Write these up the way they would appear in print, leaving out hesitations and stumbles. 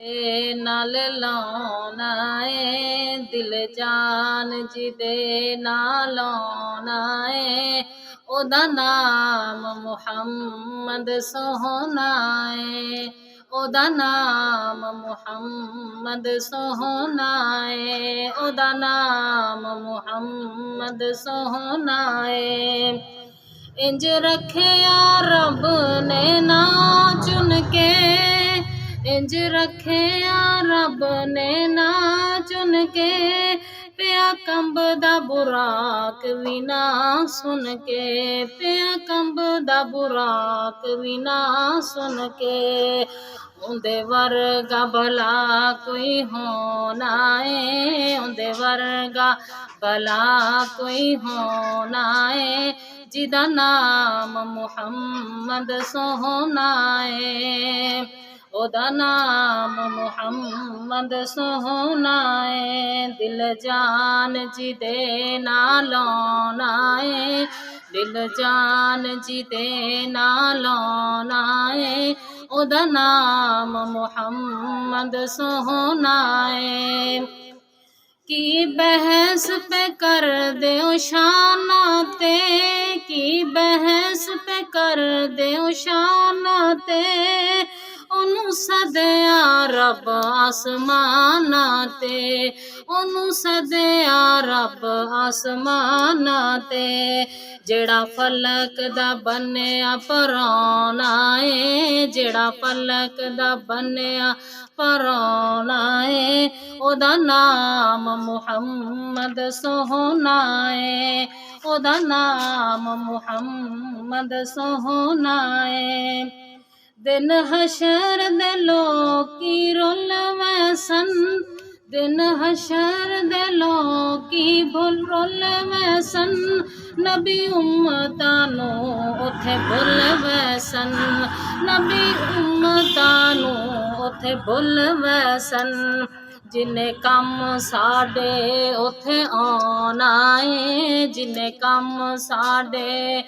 नाल लाउणा है दिल जान जिदे नाल लाउणा है ओदा नाम मुहम्मद सोहना है ओदा नाम मुहम्मद सोहना है ओदा नाम मुहम्मद सोहना है। इंज रखिया रब ने ना चुन के इंज रखिया रब ने ना चुन के पिया कंबदा बुराक भी ना सुन के पिया कंबदा बुराक भी ना सुन के उंदे वर्गा भला कोई होना है उंदे वर्गा भला कोई होना है जिदा नाम मुहम्मद सोहना है ओदा नाम मुहम्मद सोहना है। दिल जान जिदे नाल लाउणा है दिल जान जिदे नाल लाउणा है ओदा नाम मुहम्मद सोहना है। की बहस पे कर दे शाना ते की बहस पे कर दे शाना ते ओनू सदया रब आसमाना ते ओनू सदया रब आसमाना ते जेड़ा फलक दा बन्या परौना है जेड़ा फलक दा बन्या परौना है ओदा नाम मुहम्मद सोहना है ओदा नाम मुहम्मद सोहना है। दिन हशर दे लोकी रोल वैसन दिन हशर दे लोकी भुल रोल वैसन नबी उम्मतानू उथे भुल वैसन नबी उम्मतानू उथे भुल वैसन जिन्हें कम साडे उथे आना है जिन्हें कम साडे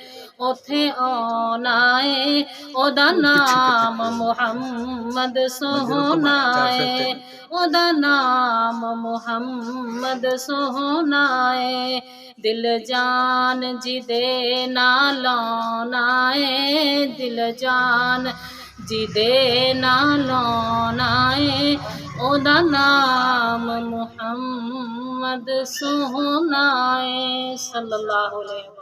उथे आना है ओदा नाम मुहम्मद सोहना है ओदा नाम मुहम्मद सोहना है। दिल जान जिदे नाल लाउणा है दिल जान जिदे नाल लाउणा है ओदा नाम मुहम्मद सोहना है सल्लल्लाहु अलैहि वसल्लम।